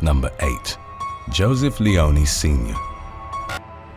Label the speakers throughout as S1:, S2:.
S1: Number 8. Joseph Leone Sr.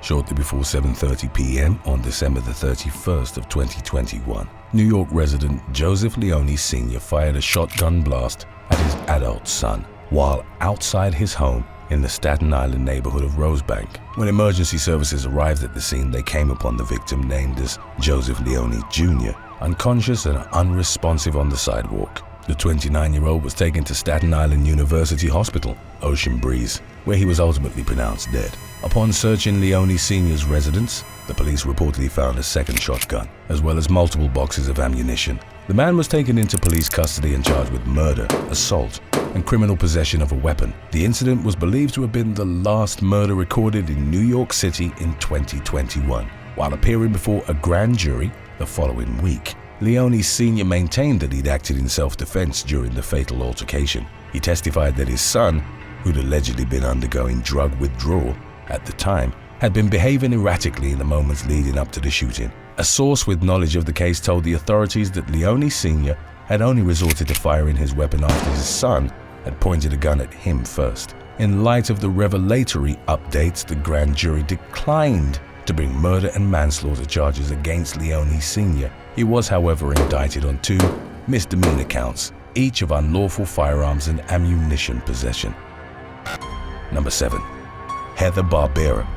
S1: Shortly before 7:30 p.m. on December the 31st of 2021, New York resident Joseph Leone Sr. fired a shotgun blast at his adult son while outside his home in the Staten Island neighborhood of Rosebank. When emergency services arrived at the scene, they came upon the victim, named as Joseph Leone Jr., unconscious and unresponsive on the sidewalk. The 29-year-old was taken to Staten Island University Hospital, Ocean Breeze, where he was ultimately pronounced dead. Upon searching Leone Sr.'s residence, the police reportedly found a second shotgun, as well as multiple boxes of ammunition. The man was taken into police custody and charged with murder, assault, and criminal possession of a weapon. The incident was believed to have been the last murder recorded in New York City in 2021. While appearing before a grand jury the following week, Leone Sr. maintained that he'd acted in self-defense during the fatal altercation. He testified that his son, who'd allegedly been undergoing drug withdrawal at the time, had been behaving erratically in the moments leading up to the shooting. A source with knowledge of the case told the authorities that Leone Sr. had only resorted to firing his weapon after his son had pointed a gun at him first. In light of the revelatory updates, the grand jury declined to bring murder and manslaughter charges against Leone Sr. He was, however, indicted on 2 misdemeanor counts, each of unlawful firearms and ammunition possession. Number 7. Heather Barbera.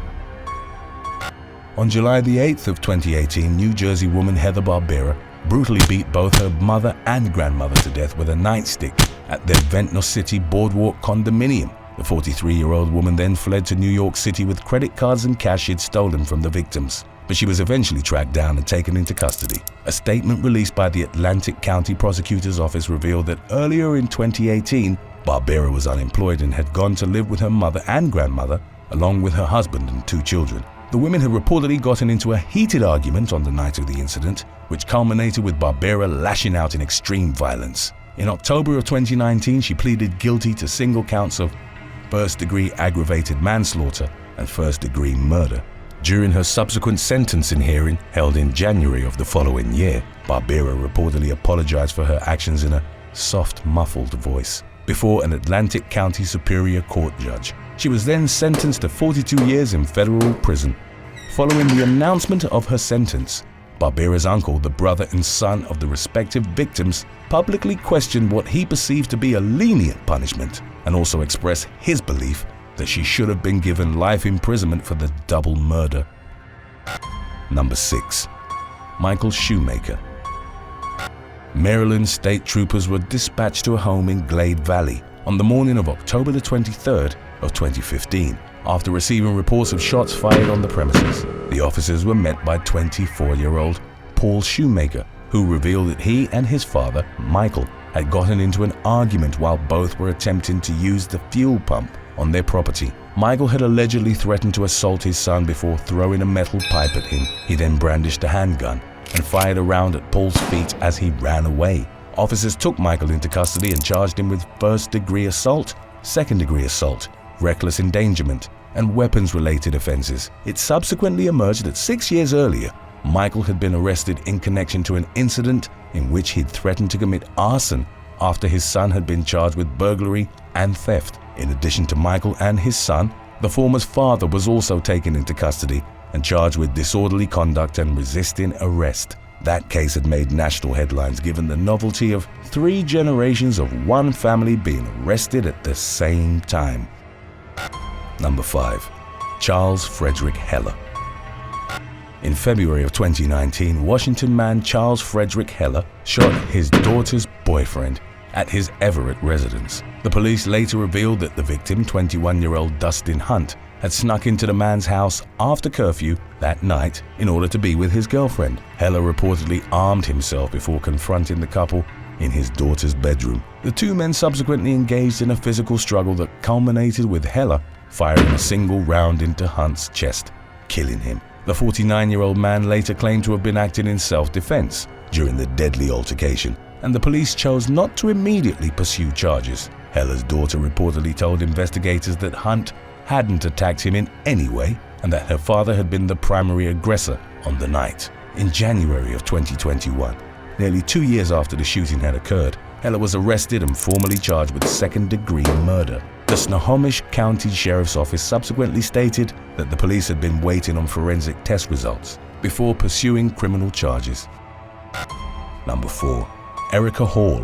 S1: On July the 8th of 2018, New Jersey woman Heather Barbera brutally beat both her mother and grandmother to death with a nightstick at their Ventnor City Boardwalk condominium. The 43-year-old woman then fled to New York City with credit cards and cash she'd stolen from the victims, but she was eventually tracked down and taken into custody. A statement released by the Atlantic County Prosecutor's Office revealed that earlier in 2018, Barbera was unemployed and had gone to live with her mother and grandmother, along with her husband and 2 children. The women had reportedly gotten into a heated argument on the night of the incident, which culminated with Barbera lashing out in extreme violence. In October of 2019, she pleaded guilty to single counts of first-degree aggravated manslaughter and first-degree murder. During her subsequent sentencing hearing, held in January of the following year, Barbera reportedly apologized for her actions in a soft, muffled voice before an Atlantic County Superior Court judge. She was then sentenced to 42 years in federal prison. Following the announcement of her sentence, Barbera's uncle, the brother and son of the respective victims, publicly questioned what he perceived to be a lenient punishment and also expressed his belief that she should have been given life imprisonment for the double murder. Number 6. Michael Shoemaker. Maryland state troopers were dispatched to a home in Glade Valley on the morning of October the 23rd of 2015 after receiving reports of shots fired on the premises. The officers were met by 24-year-old Paul Shoemaker, who revealed that he and his father, Michael, had gotten into an argument while both were attempting to use the fuel pump on their property. Michael had allegedly threatened to assault his son before throwing a metal pipe at him. He then brandished a handgun and fired a round at Paul's feet as he ran away. Officers took Michael into custody and charged him with first-degree assault, second-degree assault, reckless endangerment, and weapons-related offenses. It subsequently emerged that 6 years earlier, Michael had been arrested in connection to an incident in which he'd threatened to commit arson after his son had been charged with burglary and theft. In addition to Michael and his son, the former's father was also taken into custody and charged with disorderly conduct and resisting arrest. That case had made national headlines given the novelty of 3 generations of one family being arrested at the same time. Number 5. Charles Frederick Heller. In February of 2019, Washington man Charles Frederick Heller shot his daughter's boyfriend at his Everett residence. The police later revealed that the victim, 21-year-old Dustin Hunt, had snuck into the man's house after curfew that night in order to be with his girlfriend. Heller reportedly armed himself before confronting the couple in his daughter's bedroom. The 2 men subsequently engaged in a physical struggle that culminated with Heller firing a single round into Hunt's chest, killing him. The 49-year-old man later claimed to have been acting in self-defense during the deadly altercation, and the police chose not to immediately pursue charges. Heller's daughter reportedly told investigators that Hunt hadn't attacked him in any way and that her father had been the primary aggressor on the night. In January of 2021, nearly 2 years after the shooting had occurred, Heller was arrested and formally charged with second-degree murder. The Snohomish County Sheriff's Office subsequently stated that the police had been waiting on forensic test results before pursuing criminal charges. Number 4. Erica Hall.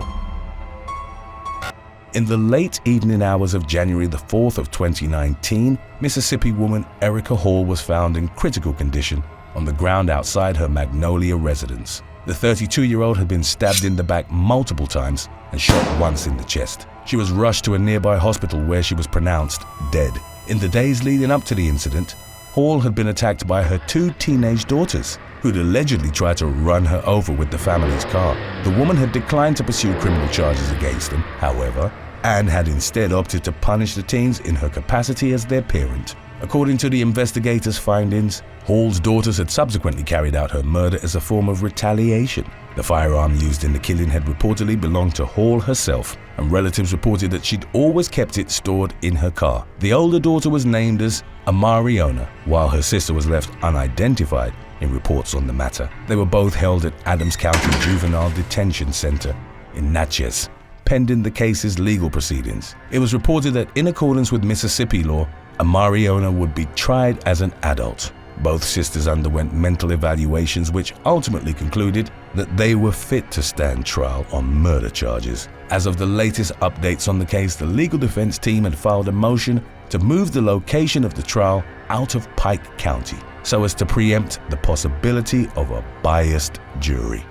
S1: In the late evening hours of January the 4th of 2019, Mississippi woman Erica Hall was found in critical condition on the ground outside her Magnolia residence. The 32-year-old had been stabbed in the back multiple times and shot once in the chest. She was rushed to a nearby hospital where she was pronounced dead. In the days leading up to the incident, Hall had been attacked by her 2 teenage daughters, who'd allegedly tried to run her over with the family's car. The woman had declined to pursue criminal charges against them, however, and had instead opted to punish the teens in her capacity as their parent. According to the investigators' findings, Hall's daughters had subsequently carried out her murder as a form of retaliation. The firearm used in the killing had reportedly belonged to Hall herself, and relatives reported that she'd always kept it stored in her car. The older daughter was named as Amariona, while her sister was left unidentified in reports on the matter. They were both held at Adams County Juvenile Detention Center in Natchez, pending the case's legal proceedings. It was reported that in accordance with Mississippi law, Amariona would be tried as an adult. Both sisters underwent mental evaluations which ultimately concluded that they were fit to stand trial on murder charges. As of the latest updates on the case, the legal defense team had filed a motion to move the location of the trial out of Pike County so as to preempt the possibility of a biased jury.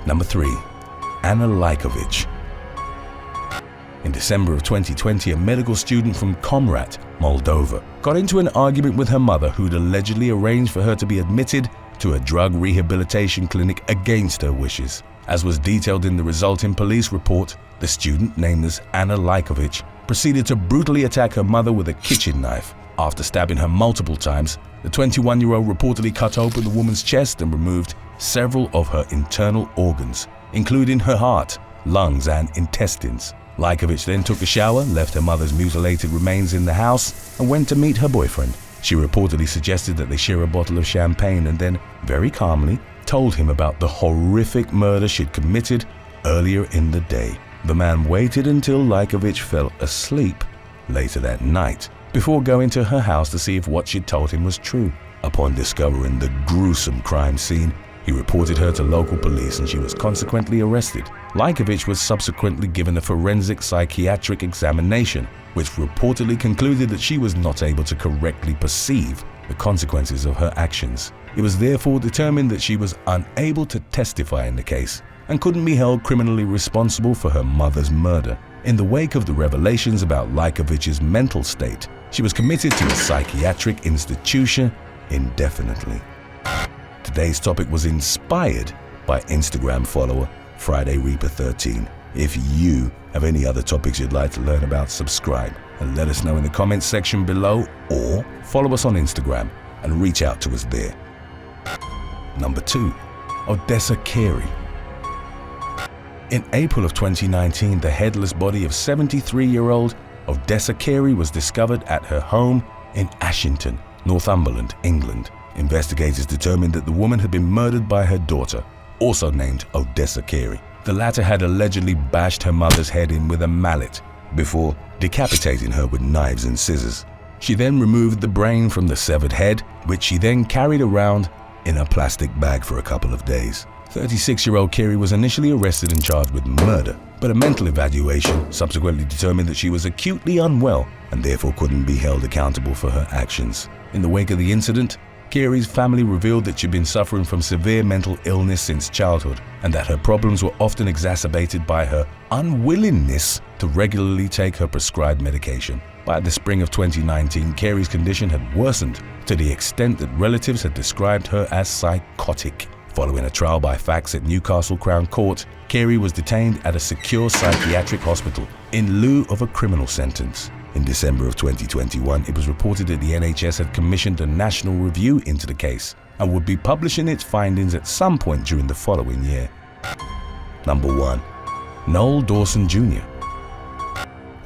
S1: Number 3. Anna Lajkovic. In December of 2020, a medical student from Comrat, Moldova, got into an argument with her mother, who'd allegedly arranged for her to be admitted to a drug rehabilitation clinic against her wishes. As was detailed in the resulting police report, the student, named as Anna Lajkovic, proceeded to brutally attack her mother with a kitchen knife. After stabbing her multiple times, the 21-year-old reportedly cut open the woman's chest and removed several of her internal organs, including her heart, lungs, and intestines. Lajkovic then took a shower, left her mother's mutilated remains in the house, and went to meet her boyfriend. She reportedly suggested that they share a bottle of champagne and then, very calmly, told him about the horrific murder she'd committed earlier in the day. The man waited until Lajkovic fell asleep later that night before going to her house to see if what she'd told him was true. Upon discovering the gruesome crime scene, he reported her to local police and she was consequently arrested. Lajkovic was subsequently given a forensic psychiatric examination, which reportedly concluded that she was not able to correctly perceive the consequences of her actions. It was therefore determined that she was unable to testify in the case and couldn't be held criminally responsible for her mother's murder. In the wake of the revelations about Lajkovic's mental state, she was committed to a psychiatric institution indefinitely. Today's topic was inspired by Instagram follower Friday Reaper 13. If you have any other topics you'd like to learn about, subscribe and let us know in the comments section below, or follow us on Instagram and reach out to us there. Number 2. Odessa Carey. In April of 2019, the headless body of 73-year-old Odessa Carey was discovered at her home in Ashington, Northumberland, England. Investigators determined that the woman had been murdered by her daughter, also named Odessa Carey. The latter had allegedly bashed her mother's head in with a mallet before decapitating her with knives and scissors. She then removed the brain from the severed head, which she then carried around in a plastic bag for a couple of days. 36-year-old Carey was initially arrested and charged with murder, but a mental evaluation subsequently determined that she was acutely unwell and therefore couldn't be held accountable for her actions. In the wake of the incident, Carey's family revealed that she'd been suffering from severe mental illness since childhood and that her problems were often exacerbated by her unwillingness to regularly take her prescribed medication. By the spring of 2019, Carey's condition had worsened to the extent that relatives had described her as psychotic. Following a trial by fax at Newcastle Crown Court, Carey was detained at a secure psychiatric hospital in lieu of a criminal sentence. In December of 2021, it was reported that the NHS had commissioned a national review into the case and would be publishing its findings at some point during the following year. Number 1. Noel Dawson Jr.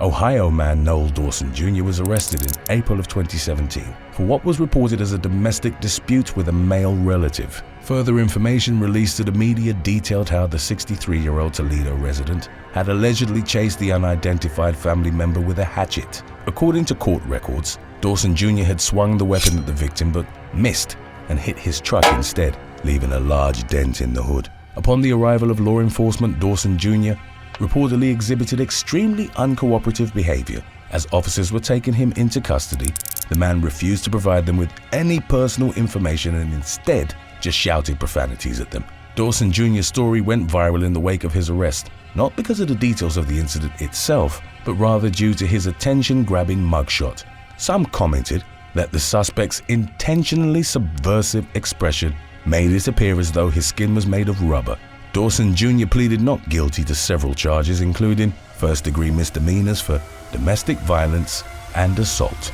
S1: Ohio man Noel Dawson Jr. was arrested in April of 2017 for what was reported as a domestic dispute with a male relative. Further information released to the media detailed how the 63-year-old Toledo resident had allegedly chased the unidentified family member with a hatchet. According to court records, Dawson Jr. had swung the weapon at the victim but missed and hit his truck instead, leaving a large dent in the hood. Upon the arrival of law enforcement, Dawson Jr. reportedly exhibited extremely uncooperative behavior. As officers were taking him into custody, the man refused to provide them with any personal information and instead just shouted profanities at them. Dawson Jr.'s story went viral in the wake of his arrest, not because of the details of the incident itself, but rather due to his attention-grabbing mugshot. Some commented that the suspect's intentionally subversive expression made it appear as though his skin was made of rubber. Dawson Jr. pleaded not guilty to several charges, including first-degree misdemeanors for domestic violence and assault.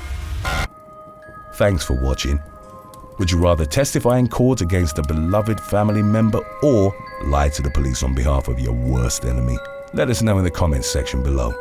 S1: Thanks for watching. Would you rather testify in court against a beloved family member or lie to the police on behalf of your worst enemy? Let us know in the comments section below.